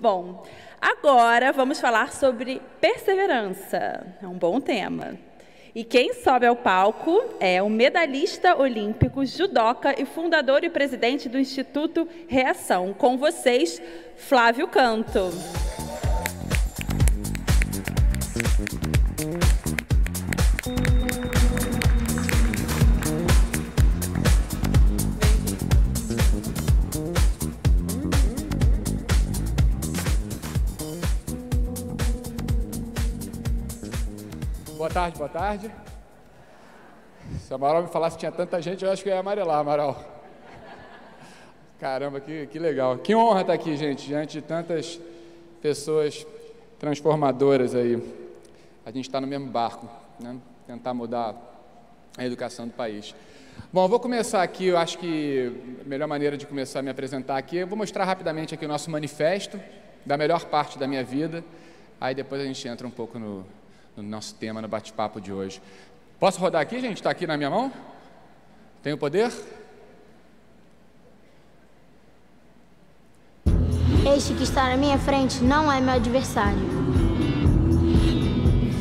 Bom, agora vamos falar sobre perseverança. É um bom tema. E quem sobe ao palco é o medalhista olímpico, judoca e fundador e presidente do Instituto Reação. Com vocês, Flávio Canto. Boa tarde, boa tarde. Se a Amaral me falasse que tinha tanta gente, eu acho que eu ia amarelar, Amaral. Caramba, que legal. Que honra estar aqui, gente, diante de tantas pessoas transformadoras aí. A gente está no mesmo barco, né? Tentar mudar a educação do país. Bom, eu vou começar aqui, eu acho que a melhor maneira de começar a me apresentar aqui, eu vou mostrar rapidamente aqui o nosso manifesto da melhor parte da minha vida, aí depois a gente entra um pouco no nosso tema, no bate-papo de hoje. Posso rodar aqui, gente? Está aqui na minha mão? Tenho poder? Este que está na minha frente não é meu adversário.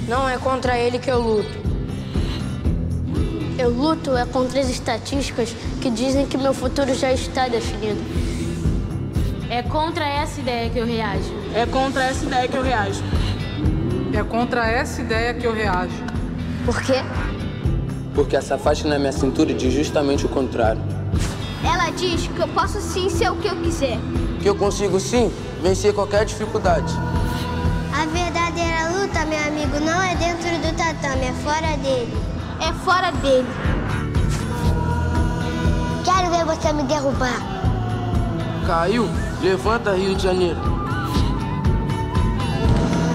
Não é contra ele que eu luto. Eu luto contra as estatísticas que dizem que meu futuro já está definido. É contra essa ideia que eu reajo. É contra essa ideia que eu reajo. É contra essa ideia que eu reajo. Por quê? Porque essa faixa na minha cintura diz justamente o contrário. Ela diz que eu posso sim ser o que eu quiser. Que eu consigo sim vencer qualquer dificuldade. A verdadeira luta, meu amigo, não é dentro do tatame, é fora dele. É fora dele. Quero ver você me derrubar. Caiu? Levanta, Rio de Janeiro.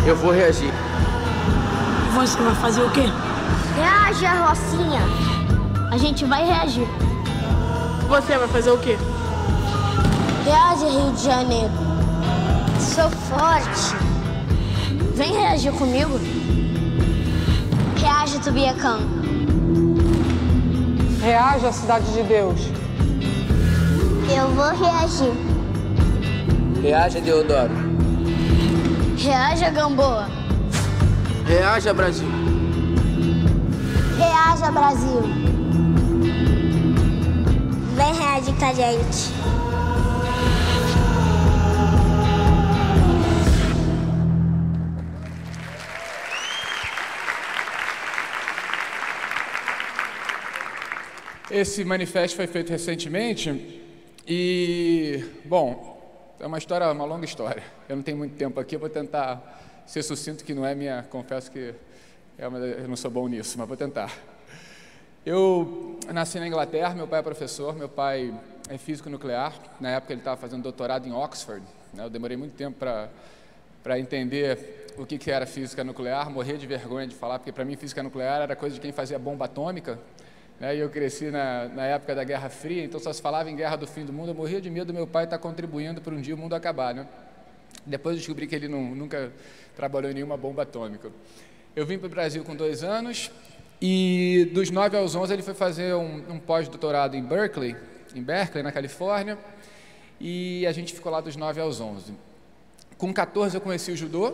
Eu vou reagir. Você vai fazer o quê? Reaja, Rocinha. A gente vai reagir. Você vai fazer o quê? Reaja, Rio de Janeiro. Sou forte. Vem reagir comigo. Reaja, Tubiacão. Reaja, Cidade de Deus. Eu vou reagir. Reaja, Deodoro. Reaja, Gamboa. Reaja, Brasil. Reaja, Brasil. Vem reagir com a gente. Esse manifesto foi feito recentemente e, bom, é uma longa história. Eu não tenho muito tempo aqui, eu vou tentar ser sucinto, que não é minha, confesso que eu não sou bom nisso, mas vou tentar. Eu nasci na Inglaterra, meu pai é professor, meu pai é físico nuclear, na época ele estava fazendo doutorado em Oxford, né? Eu demorei muito tempo para entender o que era física nuclear, morria de vergonha de falar, porque para mim física nuclear era coisa de quem fazia bomba atômica, né? E eu cresci na época da Guerra Fria, então só se falava em guerra do fim do mundo, eu morria de medo do meu pai estar contribuindo para um dia o mundo acabar, né? Depois eu descobri que ele nunca trabalhou em nenhuma bomba atômica. Eu vim para o Brasil com 2 anos e dos 9 aos 11 ele foi fazer um pós-doutorado em Berkeley, na Califórnia, e a gente ficou lá dos 9 aos 11. Com 14 eu conheci o judô,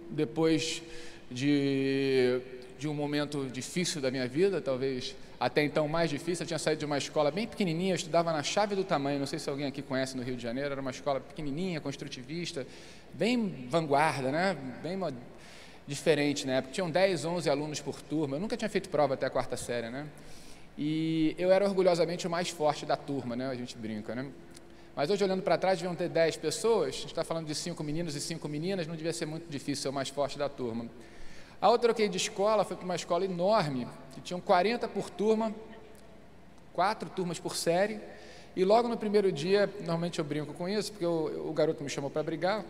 depois de um momento difícil da minha vida, talvez até então mais difícil. Eu tinha saído de uma escola bem pequenininha, eu estudava na Chave do Tamanho, não sei se alguém aqui conhece no Rio de Janeiro, era uma escola pequenininha, construtivista, bem vanguarda, né? Bem diferente na época. Tinham 10, 11 alunos por turma, eu nunca tinha feito prova até a 4ª série, né? E eu era orgulhosamente o mais forte da turma, né? A gente brinca, né? Mas hoje, olhando para trás, deviam ter 10 pessoas, a gente está falando de 5 meninos e 5 meninas, não devia ser muito difícil ser o mais forte da turma. A outra troquei de escola, foi para uma escola enorme, que tinham 40 por turma, 4 turmas por série, e logo no primeiro dia, normalmente eu brinco com isso, porque o garoto me chamou para brigar,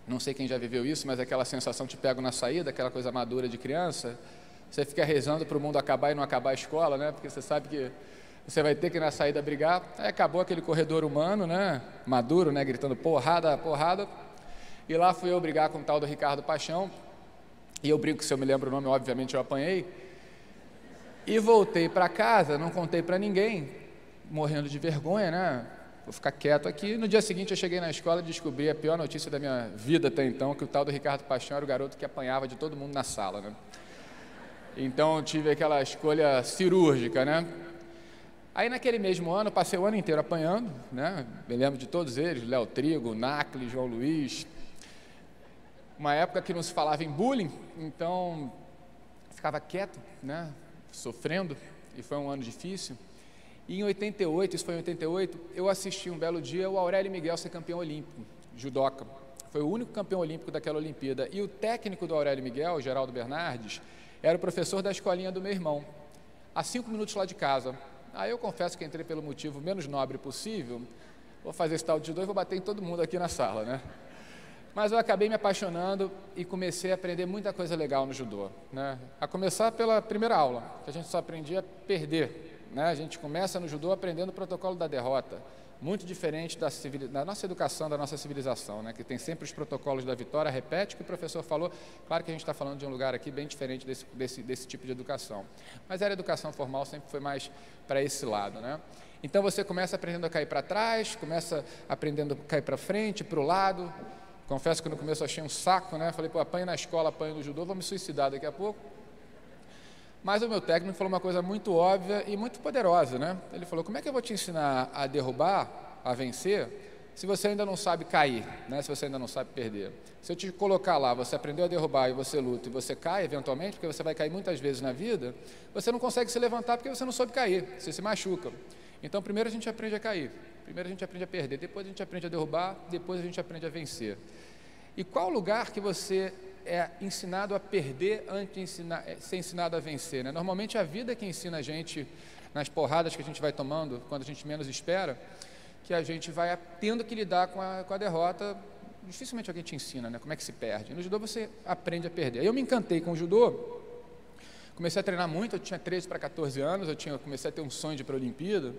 não sei quem já viveu isso, mas aquela sensação te pego na saída, aquela coisa madura de criança, você fica rezando para o mundo acabar e não acabar a escola, né? Porque você sabe que você vai ter que ir na saída brigar. Aí acabou aquele corredor humano, né? Maduro, né? Gritando porrada, porrada, e lá fui eu brigar com o tal do Ricardo Paixão, e eu brinco, se eu me lembro o nome, obviamente eu apanhei, e voltei para casa, não contei para ninguém, morrendo de vergonha, né? vou ficar quieto aqui. No dia seguinte eu cheguei na escola e descobri a pior notícia da minha vida até então, que o tal do Ricardo Paixão era o garoto que apanhava de todo mundo na sala, né? Então eu tive aquela escolha cirúrgica, né? Aí naquele mesmo ano, passei o ano inteiro apanhando, né? Me lembro de todos eles, Léo Trigo, Nacle, João Luiz. Uma época que não se falava em bullying, então ficava quieto, né? Sofrendo, e foi um ano difícil. E em 88, isso foi em 88, eu assisti um belo dia o Aurélio Miguel ser campeão olímpico, judoca. Foi o único campeão olímpico daquela Olimpíada. E o técnico do Aurélio Miguel, Geraldo Bernardes, era o professor da escolinha do meu irmão, a 5 minutos lá de casa. Aí eu confesso que entrei pelo motivo menos nobre possível, vou fazer esse tal de judô e vou bater em todo mundo aqui na sala, né? Mas eu acabei me apaixonando e comecei a aprender muita coisa legal no judô, né? A começar pela primeira aula, que a gente só aprendia a perder, né? A gente começa no judô aprendendo o protocolo da derrota, muito diferente da nossa educação, da nossa civilização, né? Que tem sempre os protocolos da vitória, repete o que o professor falou. Claro que a gente está falando de um lugar aqui bem diferente desse tipo de educação, mas a educação formal sempre foi mais para esse lado, né? Então você começa aprendendo a cair para trás, começa aprendendo a cair para frente, para o lado. Confesso que no começo eu achei um saco, né? Falei, pô, apanho na escola, apanho no judô, vou me suicidar daqui a pouco. Mas o meu técnico falou uma coisa muito óbvia e muito poderosa, né? Ele falou, como é que eu vou te ensinar a derrubar, a vencer, se você ainda não sabe cair, né? Se você ainda não sabe perder? Se eu te colocar lá, você aprendeu a derrubar e você luta e você cai eventualmente, porque você vai cair muitas vezes na vida, você não consegue se levantar porque você não soube cair, você se machuca. Então primeiro a gente aprende a cair, primeiro a gente aprende a perder, depois a gente aprende a derrubar, depois a gente aprende a vencer. E qual lugar que você é ensinado a perder antes de ser ensinado a vencer, né? Normalmente a vida que ensina a gente, nas porradas que a gente vai tomando, quando a gente menos espera, que a gente vai tendo que lidar com a derrota. Dificilmente alguém te ensina, né? Como é que se perde. No judô você aprende a perder. Aí eu me encantei com o judô, comecei a treinar muito, eu tinha 13 para 14 anos, comecei a ter um sonho de ir para a Olimpíada,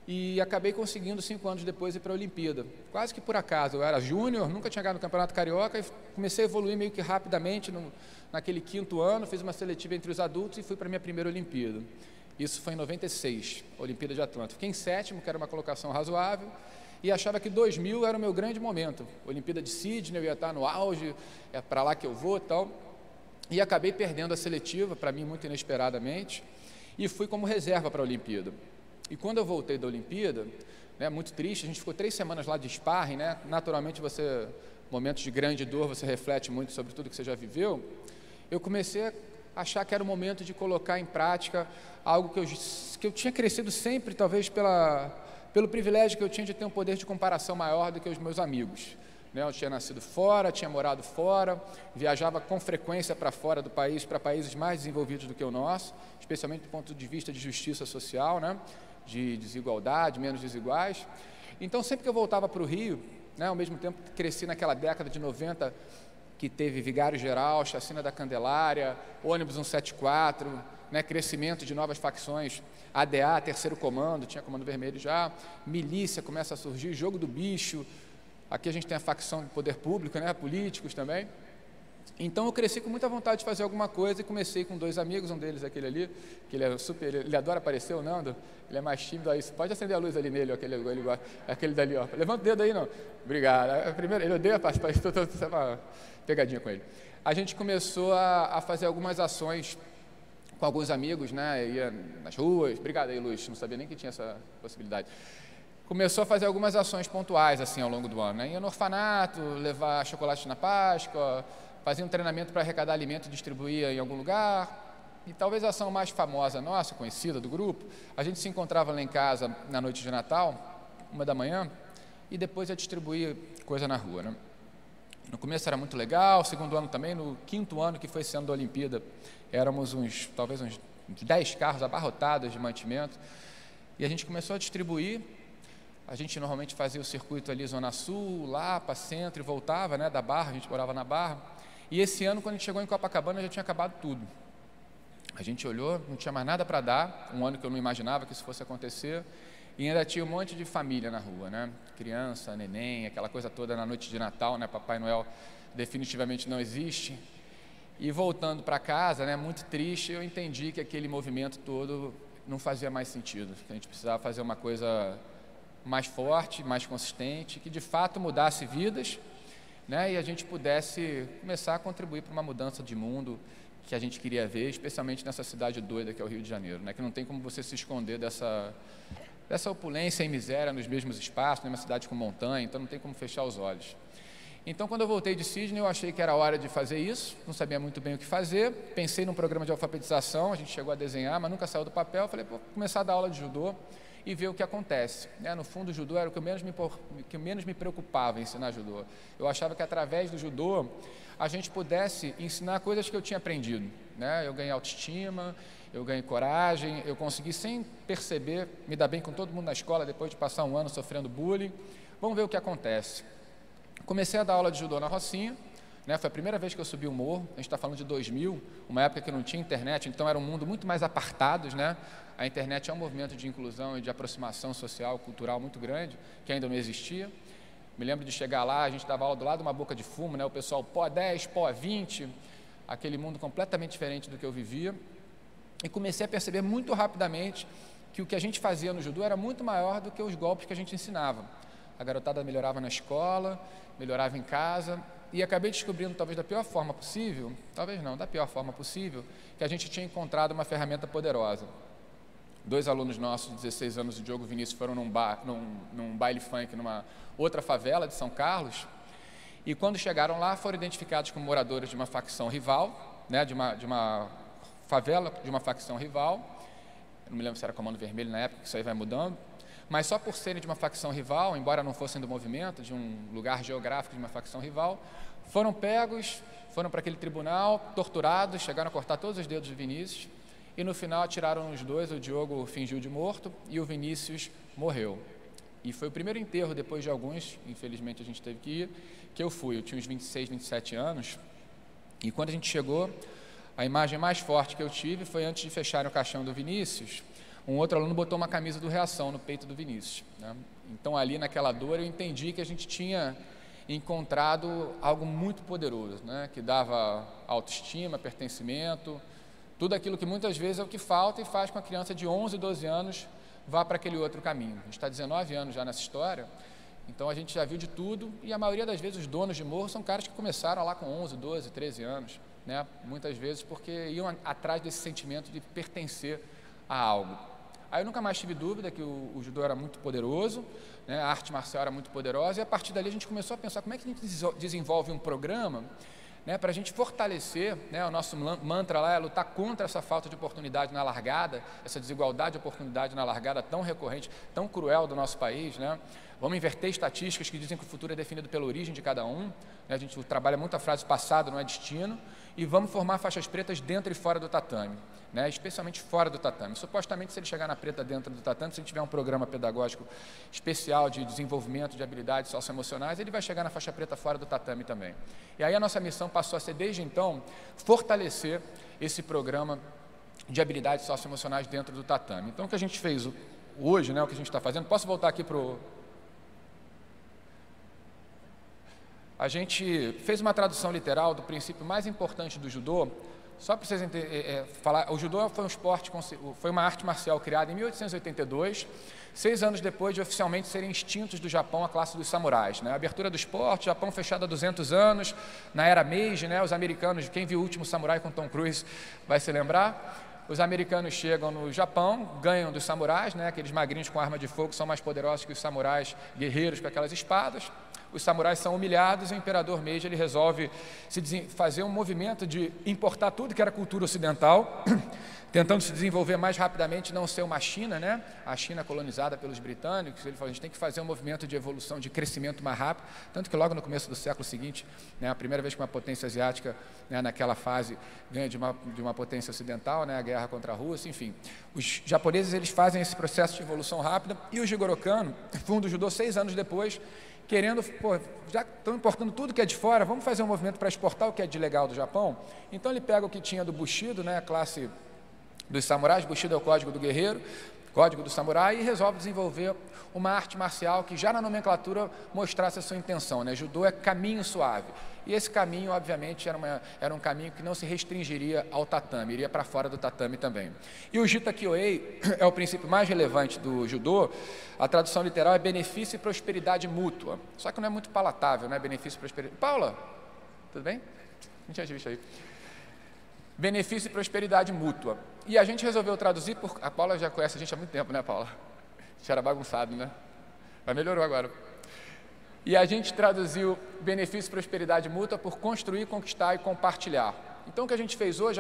e acabei conseguindo 5 anos depois ir para a Olimpíada. Quase que por acaso, eu era júnior, nunca tinha ganhado no Campeonato Carioca, e comecei a evoluir meio que rapidamente naquele 5º ano, fiz uma seletiva entre os adultos e fui para a minha primeira Olimpíada. Isso foi em 96, Olimpíada de Atlanta. Fiquei em 7º, que era uma colocação razoável, e achava que 2000 era o meu grande momento. Olimpíada de Sydney, eu ia estar no auge, é para lá que eu vou e tal. E acabei perdendo a seletiva, para mim muito inesperadamente, e fui como reserva para a Olimpíada. E quando eu voltei da Olimpíada, né, muito triste, a gente ficou 3 semanas lá de sparring, né? Naturalmente momentos de grande dor, você reflete muito sobre tudo que você já viveu. Eu comecei a achar que era o momento de colocar em prática algo que eu tinha crescido sempre, talvez pelo privilégio que eu tinha de ter um poder de comparação maior do que os meus amigos. Eu tinha nascido fora, tinha morado fora, viajava com frequência para fora do país, para países mais desenvolvidos do que o nosso, especialmente do ponto de vista de justiça social, né? De desigualdade, menos desiguais. Então, sempre que eu voltava para o Rio, né, ao mesmo tempo que cresci naquela década de 90, que teve Vigário Geral, Chacina da Candelária, Ônibus 174, né, crescimento de novas facções, ADA, Terceiro Comando, tinha Comando Vermelho já, milícia começa a surgir, Jogo do Bicho. Aqui a gente tem a facção de poder público, né, políticos também. Então eu cresci com muita vontade de fazer alguma coisa e comecei com 2 amigos, um deles aquele ali, que ele adora aparecer, o Nando, ele é mais tímido, aí, pode acender a luz ali nele, aquele dali, ó. Levanta o dedo aí, não. Obrigado. Primeiro, ele odeia participar, estou uma pegadinha com ele. A gente começou a fazer algumas ações com alguns amigos, né, ia nas ruas, obrigado aí, Luiz, não sabia nem que tinha essa possibilidade. Começou a fazer algumas ações pontuais assim ao longo do ano, né? Ia no orfanato, levar chocolate na Páscoa, fazia um treinamento para arrecadar alimento e distribuir em algum lugar. E talvez a ação mais famosa nossa, conhecida do grupo, a gente se encontrava lá em casa na noite de Natal, 1h, e depois ia distribuir coisa na rua, né? No começo era muito legal, segundo ano também, no 5º ano que foi esse ano da Olimpíada, éramos talvez uns 10 carros abarrotados de mantimento, e a gente começou a distribuir. A gente normalmente fazia o circuito ali, Zona Sul, Lapa, Centro, e voltava, né, da Barra, a gente morava na Barra. E esse ano, quando a gente chegou em Copacabana, já tinha acabado tudo. A gente olhou, não tinha mais nada para dar, um ano que eu não imaginava que isso fosse acontecer, e ainda tinha um monte de família na rua, né? Criança, neném, aquela coisa toda na noite de Natal, né? Papai Noel definitivamente não existe. E voltando para casa, né, muito triste, eu entendi que aquele movimento todo não fazia mais sentido, que a gente precisava fazer uma coisa mais forte, mais consistente, que de fato mudasse vidas, né, e a gente pudesse começar a contribuir para uma mudança de mundo que a gente queria ver, especialmente nessa cidade doida que é o Rio de Janeiro, né, que não tem como você se esconder dessa opulência e miséria nos mesmos espaços, numa cidade com montanha, então não tem como fechar os olhos. Então, quando eu voltei de Sydney, eu achei que era hora de fazer isso, não sabia muito bem o que fazer, pensei num programa de alfabetização, a gente chegou a desenhar, mas nunca saiu do papel, falei, vou começar a dar aula de judô e ver o que acontece. No fundo, o judô era o que menos me preocupava em ensinar judô. Eu achava que através do judô a gente pudesse ensinar coisas que eu tinha aprendido, né? Eu ganhei autoestima, eu ganhei coragem, eu consegui, sem perceber, me dar bem com todo mundo na escola depois de passar um ano sofrendo bullying. Vamos ver o que acontece. Comecei a dar aula de judô na Rocinha, né? Foi a primeira vez que eu subi o morro, a gente está falando de 2000, uma época que não tinha internet, então era um mundo muito mais apartado, né? A internet é um movimento de inclusão e de aproximação social, cultural muito grande, que ainda não existia. Me lembro de chegar lá, a gente dava aula do lado de uma boca de fumo, né? O pessoal pó 10, pó 20, aquele mundo completamente diferente do que eu vivia. E comecei a perceber muito rapidamente que o que a gente fazia no judô era muito maior do que os golpes que a gente ensinava. A garotada melhorava na escola, melhorava em casa, e acabei descobrindo, talvez da pior forma possível, talvez não, da pior forma possível, que a gente tinha encontrado uma ferramenta poderosa. 2 alunos nossos de 16 anos, o Diogo e o Vinícius, foram num baile funk numa outra favela de São Carlos, e quando chegaram lá foram identificados como moradores de uma facção rival, né, de uma favela de uma facção rival. Eu não me lembro se era Comando Vermelho na época, que isso aí vai mudando, mas só por serem de uma facção rival, embora não fossem do movimento, de um lugar geográfico de uma facção rival, foram pegos, foram para aquele tribunal, torturados, chegaram a cortar todos os dedos de Vinícius, e no final atiraram os dois, o Diogo fingiu de morto e o Vinícius morreu. E foi o primeiro enterro, depois de alguns, infelizmente a gente teve que ir, que eu fui. Eu tinha uns 26, 27 anos, e quando a gente chegou, a imagem mais forte que eu tive foi antes de fecharem o caixão do Vinícius, um outro aluno botou uma camisa do Reação no peito do Vinícius, né? Então ali naquela dor eu entendi que a gente tinha encontrado algo muito poderoso, né? Que dava autoestima, pertencimento, tudo aquilo que muitas vezes é o que falta e faz com a criança de 11, 12 anos vá para aquele outro caminho. A gente está 19 anos já nessa história, então a gente já viu de tudo, e a maioria das vezes os donos de morro são caras que começaram lá com 11, 12, 13 anos, né? Muitas vezes porque iam atrás desse sentimento de pertencer a algo. Aí eu nunca mais tive dúvida que o judô era muito poderoso, né? A arte marcial era muito poderosa, e a partir dali a gente começou a pensar como é que a gente desenvolve um programa, né, para a gente fortalecer, né, o nosso mantra lá é lutar contra essa falta de oportunidade na largada, essa desigualdade de oportunidade na largada tão recorrente, tão cruel do nosso país, né? Vamos inverter estatísticas que dizem que o futuro é definido pela origem de cada um, né? A gente trabalha muito a frase passado não é destino, e vamos formar faixas pretas dentro e fora do tatame, né? Especialmente fora do tatame. Supostamente, se ele chegar na preta dentro do tatame, se ele tiver um programa pedagógico especial de desenvolvimento de habilidades socioemocionais, ele vai chegar na faixa preta fora do tatame também. E aí a nossa missão passou a ser, desde então, fortalecer esse programa de habilidades socioemocionais dentro do tatame. Então, o que a gente fez hoje, né, o que a gente está fazendo, posso voltar aqui para o... A gente fez uma tradução literal do princípio mais importante do judô, só para vocês falar, o judô foi um esporte, foi uma arte marcial criada em 1882, 6 anos depois de oficialmente serem extintos do Japão a classe dos samurais, né? A abertura do esporte, Japão fechado há 200 anos, na era Meiji, né? Os americanos, quem viu O Último Samurai com Tom Cruise vai se lembrar, os americanos chegam no Japão, ganham dos samurais, né? Aqueles magrinhos com arma de fogo são mais poderosos que os samurais guerreiros com aquelas espadas. Os samurais são humilhados e o imperador Meiji ele resolve fazer um movimento de importar tudo que era cultura ocidental, tentando se desenvolver mais rapidamente, não ser uma China, né? A China colonizada pelos britânicos. Ele falou, a gente tem que fazer um movimento de evolução, de crescimento mais rápido, tanto que logo no começo do século seguinte, né, a primeira vez que uma potência asiática, né, naquela fase, ganha de uma potência ocidental, né, a guerra contra a Rússia, enfim. Os japoneses eles fazem esse processo de evolução rápida, e o Jigoro Kano funda o judô 6 anos depois, querendo, já estão importando tudo que é de fora, vamos fazer um movimento para exportar o que é de legal do Japão. Então ele pega o que tinha do Bushido, né, a classe dos samurais, Bushido é o código do guerreiro, código do samurai, e resolve desenvolver uma arte marcial que já na nomenclatura mostrasse a sua intenção, né? Judô é caminho suave, E esse caminho, obviamente, era um caminho que não se restringiria ao tatame, iria para fora do tatame também. E o Jita Kyoei é o princípio mais relevante do judô. A tradução literal é benefício e prosperidade mútua. Só que não é muito palatável, né? Benefício e prosperidade. Paula, tudo bem? Não tinha visto aí. Benefício e prosperidade mútua. E a gente resolveu traduzir, a Paula já conhece a gente há muito tempo, né, Paula? Já era bagunçado, né? Mas melhorou agora. E a gente traduziu benefício e prosperidade mútua por construir, conquistar e compartilhar. Então, o que a gente fez hoje,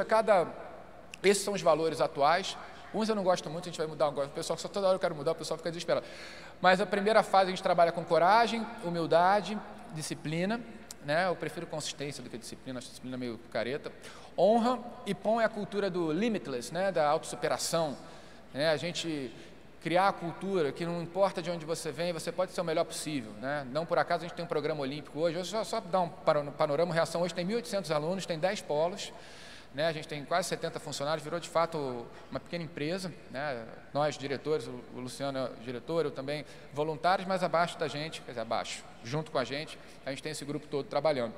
esses são os valores atuais. Uns eu não gosto muito, a gente vai mudar agora. O pessoal, só toda hora eu quero mudar, o pessoal fica desesperado. Mas a primeira fase a gente trabalha com coragem, humildade, disciplina, né? Eu prefiro consistência do que disciplina, acho disciplina meio careta. Honra, e POM é a cultura do limitless, né? Da autossuperação, né? A gente criar a cultura que não importa de onde você vem, você pode ser o melhor possível, né? Não por acaso a gente tem um programa olímpico hoje. Só dar um panorama, Reação hoje tem 1.800 alunos, tem 10 polos, né? A gente tem quase 70 funcionários, virou de fato uma pequena empresa, né? Nós, diretores, o Luciano é diretor, eu também, voluntários, mas abaixo da gente, quer dizer, abaixo, junto com a gente tem esse grupo todo trabalhando.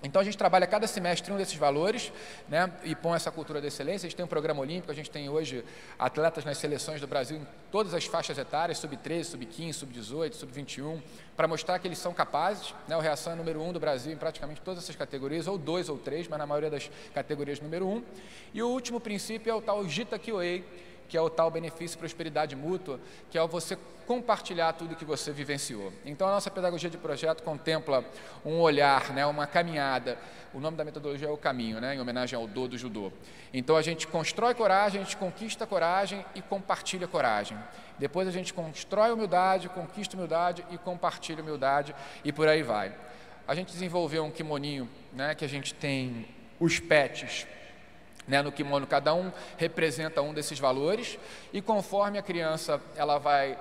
Então, a gente trabalha cada semestre um desses valores, né, e põe essa cultura da excelência. A gente tem um programa olímpico, a gente tem hoje atletas nas seleções do Brasil em todas as faixas etárias, sub-13, sub-15, sub-18, sub-21, para mostrar que eles são capazes, né? O Reação é número 1 do Brasil em praticamente todas essas categorias, ou 2 ou 3, mas na maioria das categorias número 1. E o último princípio é o tal Jita Kyoei, que é o tal benefício e prosperidade mútua, que é você compartilhar tudo que você vivenciou. Então, a nossa pedagogia de projeto contempla um olhar, né, uma caminhada. O nome da metodologia é o caminho, né, em homenagem ao Do do judô. Então, a gente constrói coragem, a gente conquista coragem e compartilha coragem. Depois, a gente constrói humildade, conquista humildade e compartilha humildade, e por aí vai. A gente desenvolveu um kimoninho, né, que a gente tem os pets, né, no kimono, cada um representa um desses valores, e conforme a criança ela vai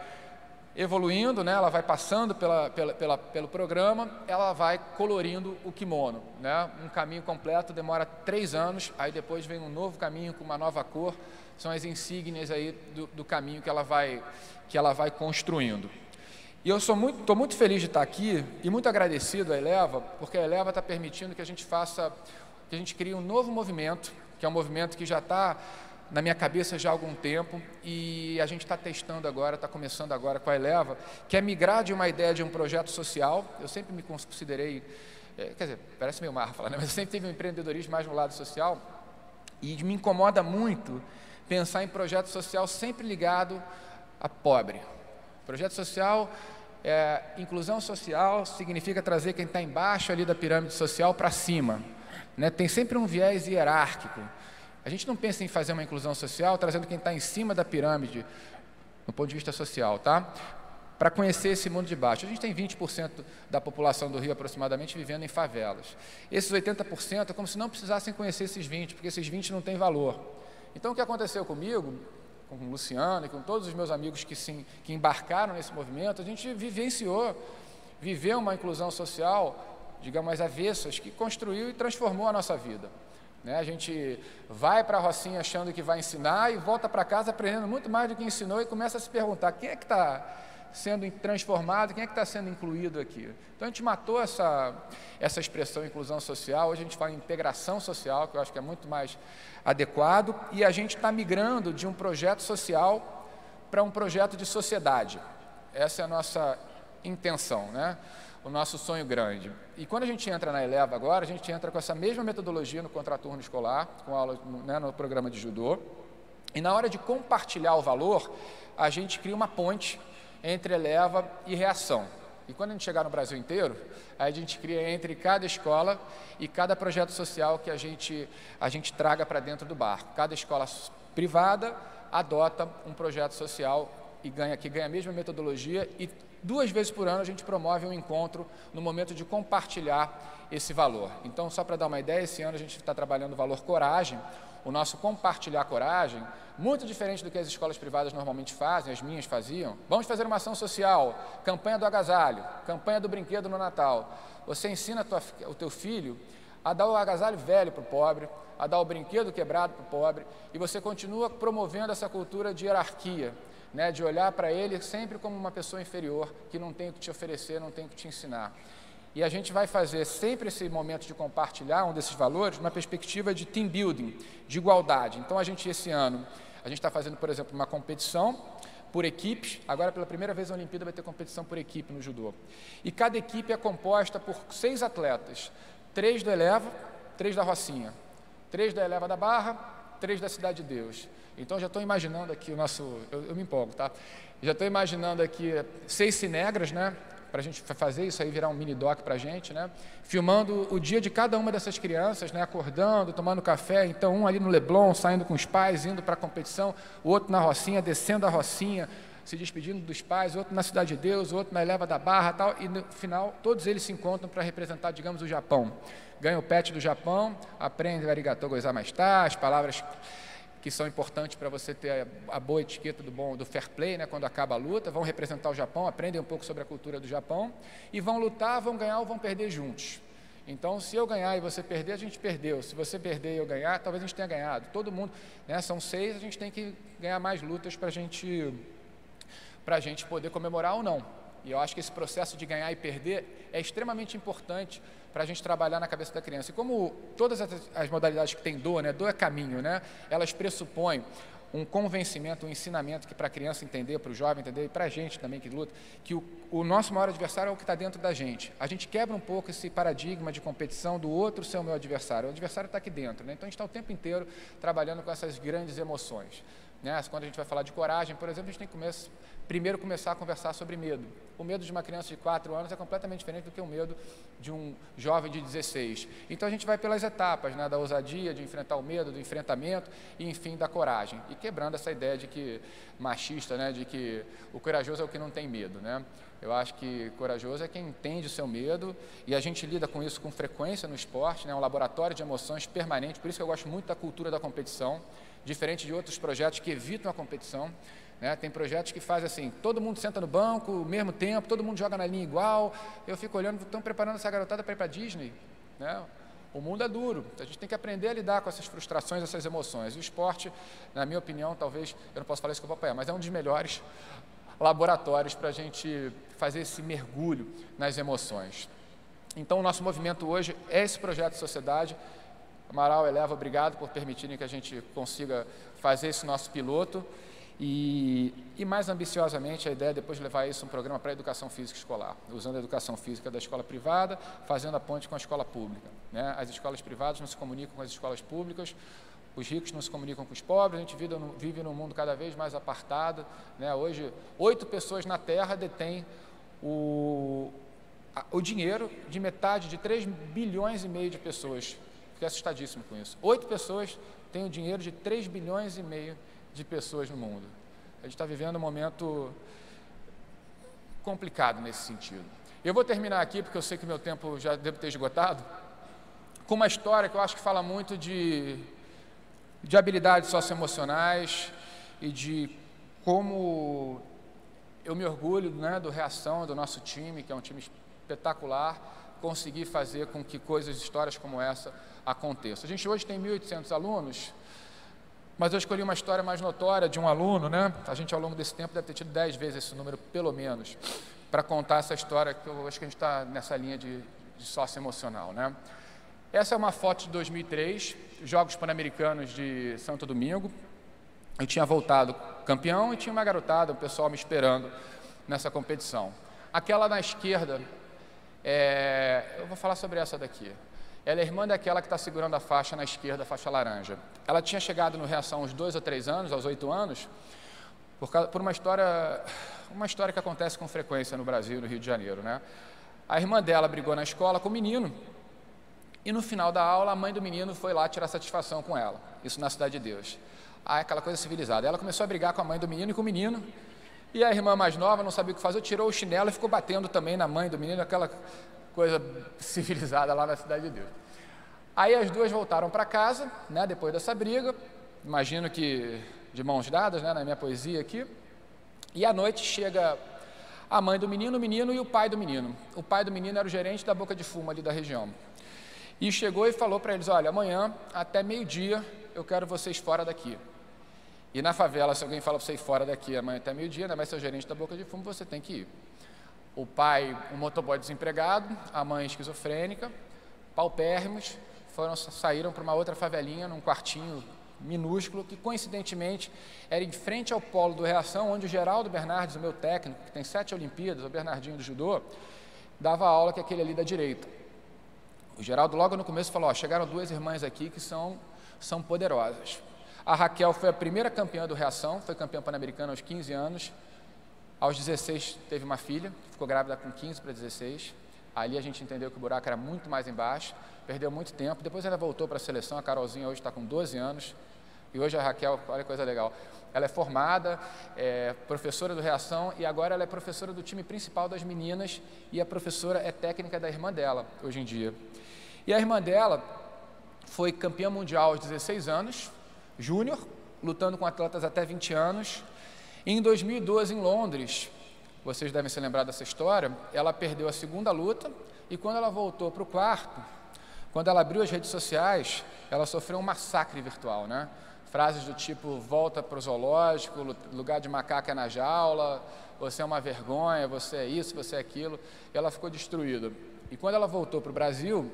evoluindo, né, ela vai passando pelo programa, ela vai colorindo o kimono, né? Um caminho completo demora 3 anos, aí depois vem um novo caminho com uma nova cor, são as insígnias aí do caminho que ela vai construindo. E eu estou muito feliz de estar aqui e muito agradecido à Eleva, porque a Eleva está permitindo que a gente crie um novo movimento, que é um movimento que já está na minha cabeça já há algum tempo, e a gente está testando agora, está começando agora com a Eleva, que é migrar de uma ideia de um projeto social. Eu sempre me considerei, quer dizer, parece meio marra falar, né? Mas eu sempre tive um empreendedorismo mais no lado social, e me incomoda muito pensar em projeto social sempre ligado a pobre. Projeto social, inclusão social, significa trazer quem está embaixo ali da pirâmide social para cima, né? Tem sempre um viés hierárquico. A gente não pensa em fazer uma inclusão social trazendo quem está em cima da pirâmide, no ponto de vista social, tá? Para conhecer esse mundo de baixo. A gente tem 20% da população do Rio, aproximadamente, vivendo em favelas. Esses 80% é como se não precisassem conhecer esses 20%, porque esses 20% não têm valor. Então, o que aconteceu comigo, com o Luciano e com todos os meus amigos que embarcaram nesse movimento, a gente viveu uma inclusão social, digamos, às avessas, que construiu e transformou a nossa vida. A gente vai para a Rocinha achando que vai ensinar e volta para casa aprendendo muito mais do que ensinou e começa a se perguntar quem é que está sendo transformado, quem é que está sendo incluído aqui. Então, a gente matou essa expressão inclusão social, hoje a gente fala em integração social, que eu acho que é muito mais adequado, e a gente está migrando de um projeto social para um projeto de sociedade. Essa é a nossa intenção, né? O nosso sonho grande. E quando a gente entra na Eleva agora, a gente entra com essa mesma metodologia no contraturno escolar, com aula, né, no programa de judô, e na hora de compartilhar o valor, a gente cria uma ponte entre Eleva e Reação. E quando a gente chegar no Brasil inteiro, aí a gente cria entre cada escola e cada projeto social que a gente traga para dentro do barco. Cada escola privada adota um projeto social e ganha a mesma metodologia, e 2 vezes por ano a gente promove um encontro no momento de compartilhar esse valor. Então, só para dar uma ideia, esse ano a gente está trabalhando o valor coragem, o nosso compartilhar coragem, muito diferente do que as escolas privadas normalmente fazem, as minhas faziam. Vamos fazer uma ação social, campanha do agasalho, campanha do brinquedo no Natal. Você ensina o teu filho a dar o agasalho velho para o pobre, a dar o brinquedo quebrado para o pobre, e você continua promovendo essa cultura de hierarquia, né, de olhar para ele sempre como uma pessoa inferior, que não tem o que te oferecer, não tem o que te ensinar. E a gente vai fazer sempre esse momento de compartilhar um desses valores numa perspectiva de team building, de igualdade. Então, esse ano, a gente está fazendo, por exemplo, uma competição por equipes. Agora, pela primeira vez na Olimpíada, vai ter competição por equipe no judô. E cada equipe é composta por 6 atletas, 3 do Eleva, 3 da Rocinha, 3 da Eleva da Barra, 3 da Cidade de Deus. Então, já estou imaginando aqui o nosso... Eu me empolgo, tá? Já estou imaginando aqui 6 cinegras, né? Para a gente fazer isso aí virar um mini-doc para a gente, né? Filmando o dia de cada uma dessas crianças, né? Acordando, tomando café. Então, um ali no Leblon, saindo com os pais, indo para a competição. O outro na Rocinha, descendo a Rocinha, se despedindo dos pais. O outro na Cidade de Deus, o outro na Eleva da Barra, tal. E, no final, todos eles se encontram para representar, digamos, o Japão. Ganham o pet do Japão, aprendem o arigatou gozaimashita, as palavras que são importantes para você ter a boa etiqueta do fair play, né, quando acaba a luta, vão representar o Japão, aprendem um pouco sobre a cultura do Japão, e vão lutar, vão ganhar ou vão perder juntos. Então, se eu ganhar e você perder, a gente perdeu. Se você perder e eu ganhar, talvez a gente tenha ganhado. Todo mundo, né, são 6, a gente tem que ganhar mais lutas para a gente poder comemorar ou não. E eu acho que esse processo de ganhar e perder é extremamente importante para a gente trabalhar na cabeça da criança. E como todas as modalidades que tem dor, né, dor é caminho, né, elas pressupõem um convencimento, um ensinamento que para a criança entender, para o jovem entender e para a gente também que luta, que o nosso maior adversário é o que está dentro da gente. A gente quebra um pouco esse paradigma de competição do outro ser o meu adversário. O adversário está aqui dentro, né? Então a gente está o tempo inteiro trabalhando com essas grandes emoções. Né? Quando a gente vai falar de coragem, por exemplo, a gente tem que primeiro começar a conversar sobre medo. O medo de uma criança de 4 anos é completamente diferente do que o medo de um jovem de 16. Então a gente vai pelas etapas, né, da ousadia, de enfrentar o medo, do enfrentamento e, enfim, da coragem. E quebrando essa ideia de que machista, né, de que o corajoso é o que não tem medo, né? Eu acho que corajoso é quem entende o seu medo, e a gente lida com isso com frequência no esporte, né, um laboratório de emoções permanente. Por isso que eu gosto muito da cultura da competição, diferente de outros projetos que evitam a competição. Né? Tem projetos que fazem assim, todo mundo senta no banco, ao mesmo tempo, todo mundo joga na linha igual. Eu fico olhando, estão preparando essa garotada para ir para a Disney. Né? O mundo é duro, a gente tem que aprender a lidar com essas frustrações, essas emoções. E o esporte, na minha opinião, talvez, eu não posso falar isso com o papai, mas é um dos melhores laboratórios para a gente fazer esse mergulho nas emoções. Então, o nosso movimento hoje é esse projeto de sociedade. Amaral, Eleva, obrigado por permitirem que a gente consiga fazer esse nosso piloto e mais ambiciosamente a ideia é depois de levar isso um programa para a educação física escolar, usando a educação física da escola privada, fazendo a ponte com a escola pública. Né? As escolas privadas não se comunicam com as escolas públicas, os ricos não se comunicam com os pobres, a gente vive num mundo cada vez mais apartado. Né? Hoje, 8 pessoas na Terra detêm o dinheiro de metade de 3,5 bilhões de pessoas. Fiquei assustadíssimo com isso. 8 pessoas têm o dinheiro de 3,5 bilhões de pessoas no mundo. A gente está vivendo um momento complicado nesse sentido. Eu vou terminar aqui, porque eu sei que meu tempo já deve ter esgotado, com uma história que eu acho que fala muito de habilidades socioemocionais e de como eu me orgulho, né, do Reação, do nosso time, que é um time espetacular, conseguir fazer com que histórias como essa aconteçam. A gente hoje tem 1.800 alunos, mas eu escolhi uma história mais notória de um aluno, né? A gente ao longo desse tempo deve ter tido 10 vezes esse número, pelo menos, para contar essa história, que eu acho que a gente está nessa linha de socioemocional, né? Essa é uma foto de 2003, Jogos Pan-Americanos de Santo Domingo. Eu tinha voltado campeão e tinha uma garotada, o pessoal me esperando nessa competição. Aquela na esquerda, eu vou falar sobre essa daqui. Ela é irmã daquela que está segurando a faixa na esquerda, a faixa laranja. Ela tinha chegado no Reação aos 2 ou 3 anos, aos 8 anos, por uma história que acontece com frequência no Brasil, no Rio de Janeiro, né? A irmã dela brigou na escola com o menino, e no final da aula a mãe do menino foi lá tirar satisfação com ela, isso na Cidade de Deus. Aquela coisa civilizada. Ela começou a brigar com a mãe do menino e com o menino, e a irmã mais nova não sabia o que fazer, tirou o chinelo e ficou batendo também na mãe do menino, aquela coisa civilizada lá na Cidade de Deus. Aí as duas voltaram para casa, né, depois dessa briga, imagino que de mãos dadas, né, na minha poesia aqui, e à noite chega a mãe do menino, o menino e o pai do menino. O pai do menino era o gerente da Boca de Fumo ali da região. E chegou e falou para eles, olha, amanhã até meio-dia eu quero vocês fora daqui. E na favela, se alguém fala para você ir fora daqui amanhã até meio-dia, ainda mais ser o gerente da Boca de Fumo, você tem que ir. O pai, um motoboy desempregado, a mãe esquizofrênica, paupérrimos, saíram para uma outra favelinha, num quartinho minúsculo, que coincidentemente era em frente ao polo do Reação, onde o Geraldo Bernardes, o meu técnico, que tem 7 Olimpíadas, o Bernardinho do judô, dava aula, que é aquele ali da direita. O Geraldo logo no começo falou, chegaram 2 irmãs aqui que são poderosas. A Raquel foi a primeira campeã do Reação, foi campeã pan-americana aos 15 anos, aos 16 teve uma filha, ficou grávida com 15 para 16, ali a gente entendeu que o buraco era muito mais embaixo, perdeu muito tempo, depois ela voltou para a seleção, a Carolzinha hoje está com 12 anos, e hoje a Raquel, olha que coisa legal, ela é formada, é professora do Reação e agora ela é professora do time principal das meninas e a professora é técnica da irmã dela, hoje em dia. E a irmã dela foi campeã mundial aos 16 anos, júnior, lutando com atletas até 20 anos. E em 2012, em Londres, vocês devem se lembrar dessa história, ela perdeu a segunda luta e quando ela voltou para o quarto, quando ela abriu as redes sociais, ela sofreu um massacre virtual, né? Frases do tipo, volta para o zoológico, lugar de macaco é na jaula, você é uma vergonha, você é isso, você é aquilo. E ela ficou destruída. E quando ela voltou para o Brasil,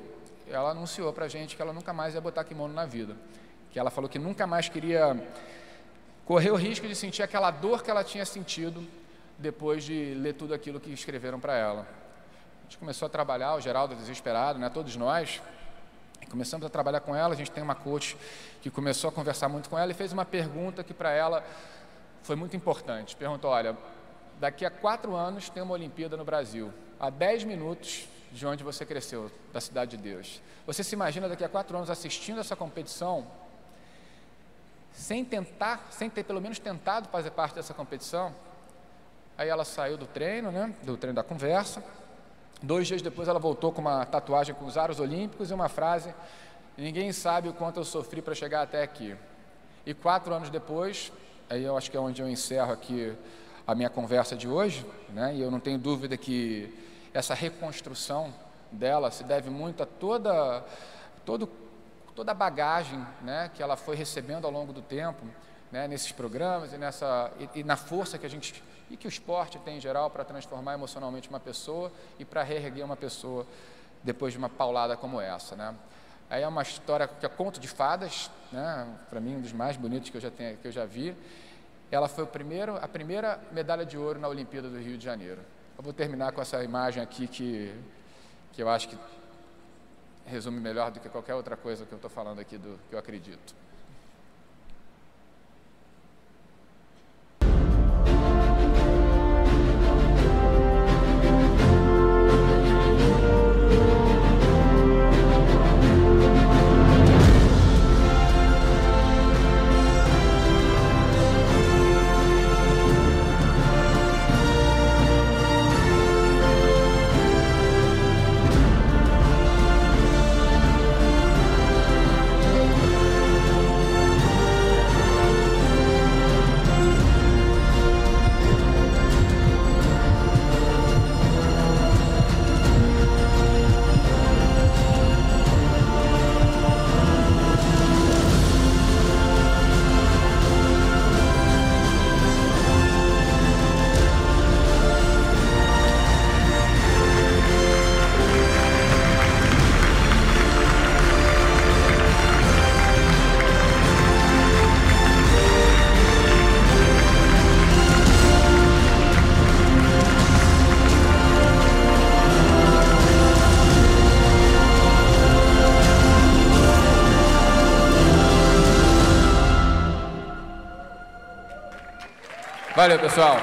ela anunciou para a gente que ela nunca mais ia botar kimono na vida. Que ela falou que nunca mais queria correr o risco de sentir aquela dor que ela tinha sentido depois de ler tudo aquilo que escreveram para ela. A gente começou a trabalhar, o Geraldo desesperado, né, todos nós, e começamos a trabalhar com ela. A gente tem uma coach que começou a conversar muito com ela e fez uma pergunta que para ela foi muito importante. Perguntou, olha, daqui a 4 anos tem uma Olimpíada no Brasil, a 10 minutos de onde você cresceu, da Cidade de Deus. Você se imagina daqui a 4 anos assistindo essa competição, sem ter pelo menos tentado fazer parte dessa competição? Aí ela saiu do treino, né, do treino da conversa. 2 dias depois ela voltou com uma tatuagem com os aros olímpicos e uma frase, ninguém sabe o quanto eu sofri para chegar até aqui. E 4 anos depois, aí eu acho que é onde eu encerro aqui a minha conversa de hoje, né, e eu não tenho dúvida que essa reconstrução dela se deve muito a toda a bagagem, né, que ela foi recebendo ao longo do tempo, né, nesses programas e na força que a gente e que o esporte tem em geral para transformar emocionalmente uma pessoa e para reerguer uma pessoa depois de uma paulada como essa, né? Aí é uma história que é conto de fadas, né, para mim um dos mais bonitos que eu já vi. Ela foi a primeira medalha de ouro na Olimpíada do Rio de Janeiro. Eu vou terminar com essa imagem aqui que eu acho que resume melhor do que qualquer outra coisa que eu estou falando aqui do que eu acredito. Valeu, pessoal.